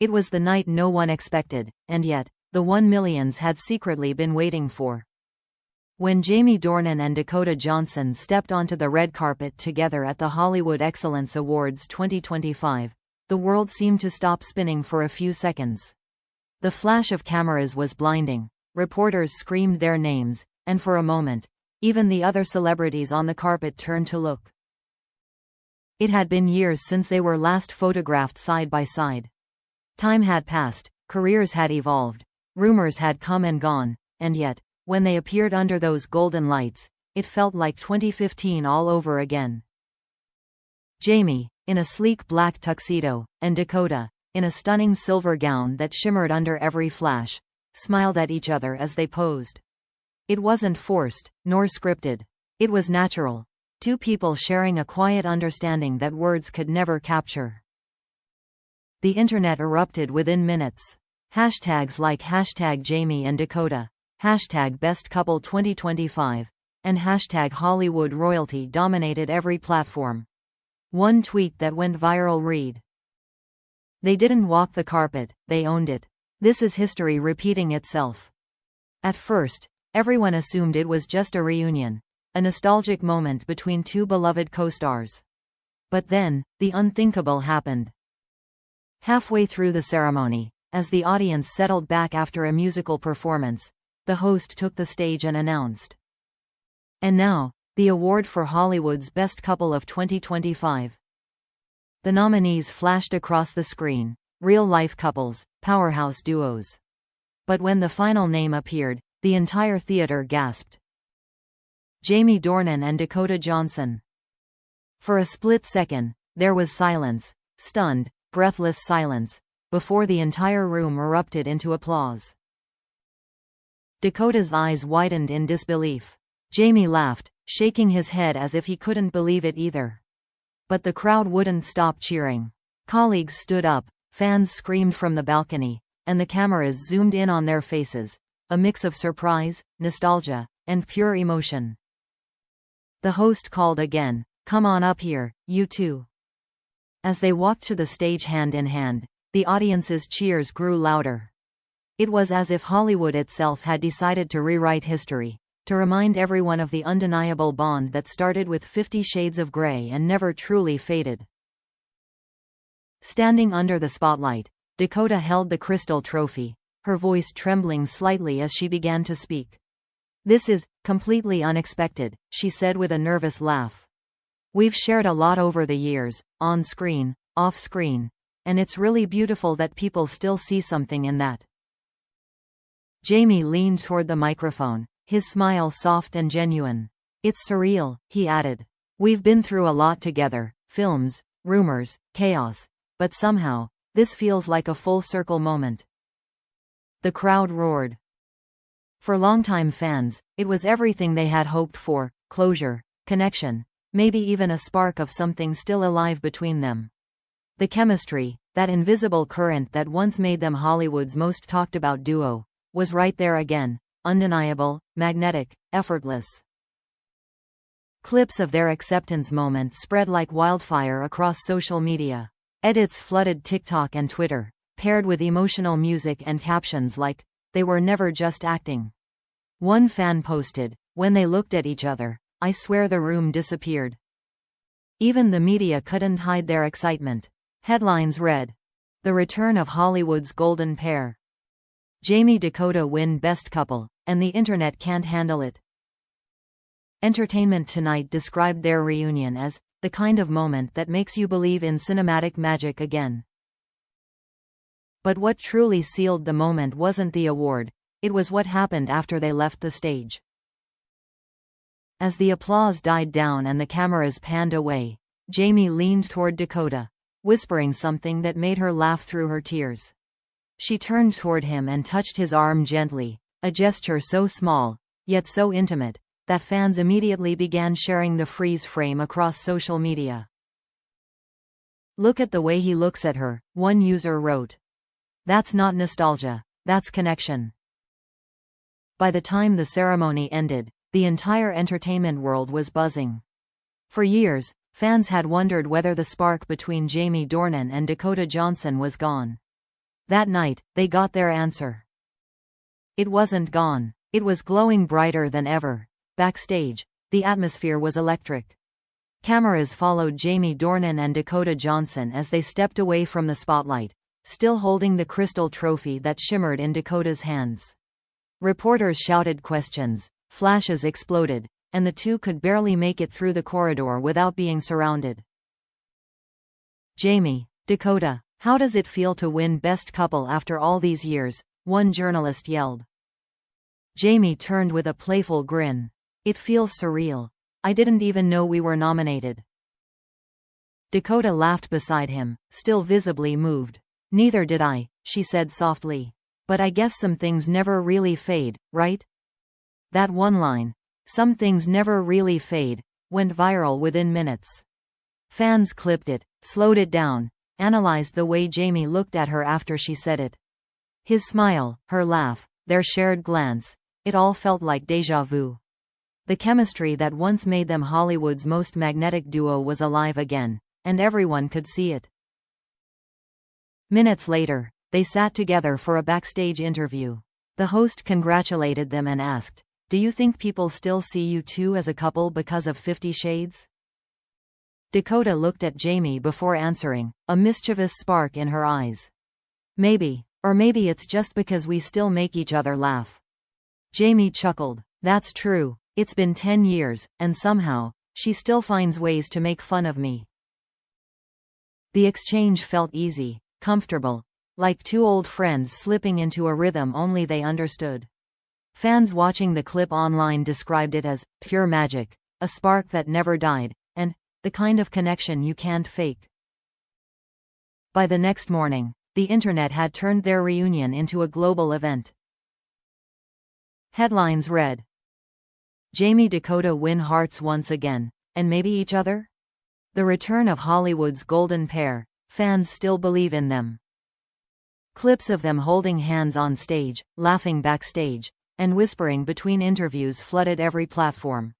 It was the night no one expected, and yet, the one millions had secretly been waiting for. When Jamie Dornan and Dakota Johnson stepped onto the red carpet together at the Hollywood Excellence Awards 2025, the world seemed to stop spinning for a few seconds. The flash of cameras was blinding, reporters screamed their names, and for a moment, even the other celebrities on the carpet turned to look. It had been years since they were last photographed side by side. Time had passed, careers had evolved, rumors had come and gone, and yet, when they appeared under those golden lights, it felt like 2015 all over again. Jamie, in a sleek black tuxedo, and Dakota, in a stunning silver gown that shimmered under every flash, smiled at each other as they posed. It wasn't forced, nor scripted. It was natural. Two people sharing a quiet understanding that words could never capture. The internet erupted within minutes. Hashtags like #Jamie and Dakota, #BestCouple 2025, and #Hollywood Royalty dominated every platform. One tweet that went viral read: "They didn't walk the carpet, they owned it. This is history repeating itself." At first, everyone assumed it was just a reunion, a nostalgic moment between two beloved co-stars. But then, the unthinkable happened. Halfway through the ceremony, as the audience settled back after a musical performance, the host took the stage and announced, "And now, the award for Hollywood's Best Couple of 2025. The nominees flashed across the screen: real-life couples, powerhouse duos. But when the final name appeared, the entire theater gasped. Jamie Dornan and Dakota Johnson. For a split second, there was silence, stunned, breathless silence, before the entire room erupted into applause. Dakota's eyes widened in disbelief. Jamie laughed, shaking his head as if he couldn't believe it either. But the crowd wouldn't stop cheering. Colleagues stood up, fans screamed from the balcony, and the cameras zoomed in on their faces, a mix of surprise, nostalgia, and pure emotion. The host called again, "Come on up here, you two." As they walked to the stage hand in hand, the audience's cheers grew louder. It was as if Hollywood itself had decided to rewrite history, to remind everyone of the undeniable bond that started with 50 Shades of Grey and never truly faded. Standing under the spotlight, Dakota held the crystal trophy, her voice trembling slightly as she began to speak. "This is completely unexpected," she said with a nervous laugh. "We've shared a lot over the years, on screen, off screen, and it's really beautiful that people still see something in that." Jamie leaned toward the microphone, his smile soft and genuine. "It's surreal," he added. "We've been through a lot together, films, rumors, chaos, but somehow, this feels like a full-circle moment." The crowd roared. For longtime fans, it was everything they had hoped for: closure, connection, maybe even a spark of something still alive between them. The chemistry, that invisible current that once made them Hollywood's most talked-about duo, was right there again, undeniable, magnetic, effortless. Clips of their acceptance moment spread like wildfire across social media. Edits flooded TikTok and Twitter, paired with emotional music and captions like, "They were never just acting." One fan posted, "When they looked at each other, I swear the room disappeared." Even the media couldn't hide their excitement. Headlines read, "The return of Hollywood's golden pair. Jamie Dakota win Best Couple, and the internet can't handle it." Entertainment Tonight described their reunion as the kind of moment that makes you believe in cinematic magic again. But what truly sealed the moment wasn't the award, it was what happened after they left the stage. As the applause died down and the cameras panned away, Jamie leaned toward Dakota, whispering something that made her laugh through her tears. She turned toward him and touched his arm gently, a gesture so small, yet so intimate, that fans immediately began sharing the freeze frame across social media. "Look at the way he looks at her," one user wrote. "That's not nostalgia, that's connection." By the time the ceremony ended, the entire entertainment world was buzzing. For years, fans had wondered whether the spark between Jamie Dornan and Dakota Johnson was gone. That night, they got their answer. It wasn't gone. It was glowing brighter than ever. Backstage, the atmosphere was electric. Cameras followed Jamie Dornan and Dakota Johnson as they stepped away from the spotlight, still holding the crystal trophy that shimmered in Dakota's hands. Reporters shouted questions, flashes exploded, and the two could barely make it through the corridor without being surrounded. Jamie, Dakota, how does it feel to win Best Couple after all these years? One journalist yelled. Jamie turned with a playful grin. It feels surreal. I didn't even know we were nominated. Dakota laughed beside him, still visibly moved. Neither did I, she said softly. But I guess some things never really fade, right? That one line, "Some things never really fade," went viral within minutes. Fans clipped it, slowed it down, analyzed the way Jamie looked at her after she said it. His smile, her laugh, their shared glance, it all felt like déjà vu. The chemistry that once made them Hollywood's most magnetic duo was alive again, and everyone could see it. Minutes later, they sat together for a backstage interview. The host congratulated them and asked, "Do you think people still see you two as a couple because of 50 Shades?" Dakota looked at Jamie before answering, a mischievous spark in her eyes. "Maybe. Or maybe it's just because we still make each other laugh." Jamie chuckled. "That's true. It's been 10 years, and somehow, she still finds ways to make fun of me." The exchange felt easy, comfortable, like two old friends slipping into a rhythm only they understood. Fans watching the clip online described it as pure magic, a spark that never died, and the kind of connection you can't fake. By the next morning, the internet had turned their reunion into a global event. Headlines read, "Jamie Dakota win hearts once again, and maybe each other?" The return of Hollywood's golden pair, fans still believe in them. Clips of them holding hands on stage, laughing backstage, and whispering between interviews flooded every platform.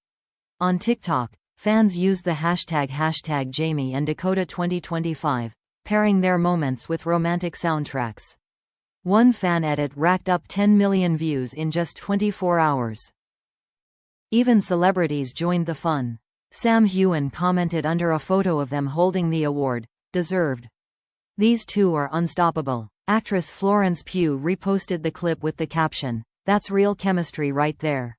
On TikTok, fans used the hashtag Jamie and Dakota 2025, pairing their moments with romantic soundtracks. One fan edit racked up 10 million views in just 24 hours. Even celebrities joined the fun. Sam Heughan commented under a photo of them holding the award, "Deserved. These two are unstoppable." Actress Florence Pugh reposted the clip with the caption, "That's real chemistry right there."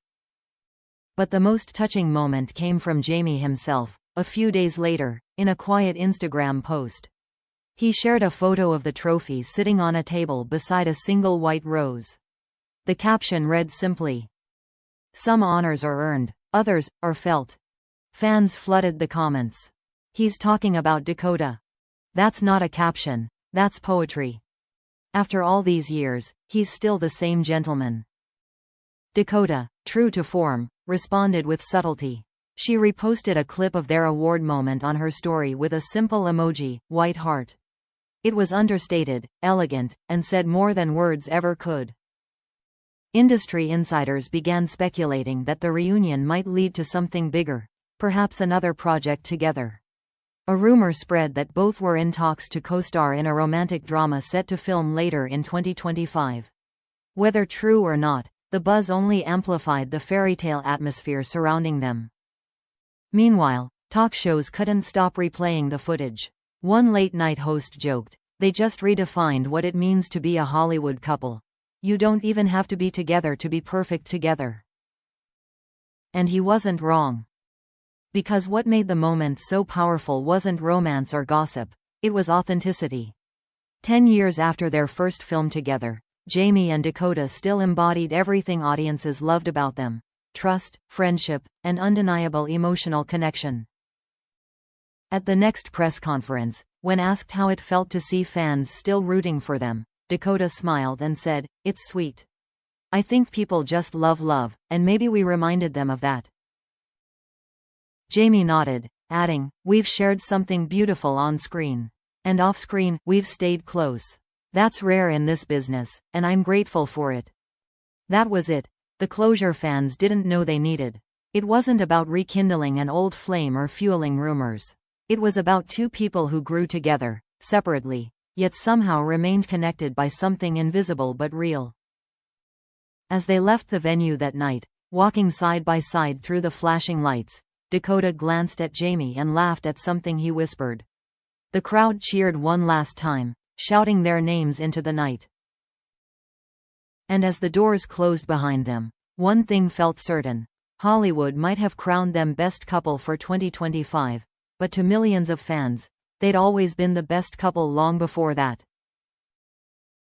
But the most touching moment came from Jamie himself, a few days later, in a quiet Instagram post. He shared a photo of the trophy sitting on a table beside a single white rose. The caption read simply, "Some honors are earned, others are felt." Fans flooded the comments. "He's talking about Dakota. That's not a caption, that's poetry. After all these years, he's still the same gentleman." Dakota, true to form, responded with subtlety. She reposted a clip of their award moment on her story with a simple emoji, white heart. It was understated, elegant, and said more than words ever could. Industry insiders began speculating that the reunion might lead to something bigger, perhaps another project together. A rumor spread that both were in talks to co-star in a romantic drama set to film later in 2025. Whether true or not, the buzz only amplified the fairy tale atmosphere surrounding them. Meanwhile, talk shows couldn't stop replaying the footage. One late-night host joked, "They just redefined what it means to be a Hollywood couple. You don't even have to be together to be perfect together." And he wasn't wrong. Because what made the moment so powerful wasn't romance or gossip, it was authenticity. 10 years after their first film together, Jamie and Dakota still embodied everything audiences loved about them: trust, friendship, and undeniable emotional connection. At the next press conference, when asked how it felt to see fans still rooting for them, Dakota smiled and said, "It's sweet. I think people just love love, and maybe we reminded them of that." Jamie nodded, adding, "We've shared something beautiful on screen. And off screen, we've stayed close. That's rare in this business, and I'm grateful for it." That was it. The closure fans didn't know they needed. It wasn't about rekindling an old flame or fueling rumors. It was about two people who grew together, separately, yet somehow remained connected by something invisible but real. As they left the venue that night, walking side by side through the flashing lights, Dakota glanced at Jamie and laughed at something he whispered. The crowd cheered one last time, shouting their names into the night. And as the doors closed behind them, one thing felt certain. Hollywood might have crowned them best couple for 2025, but to millions of fans, they'd always been the best couple long before that.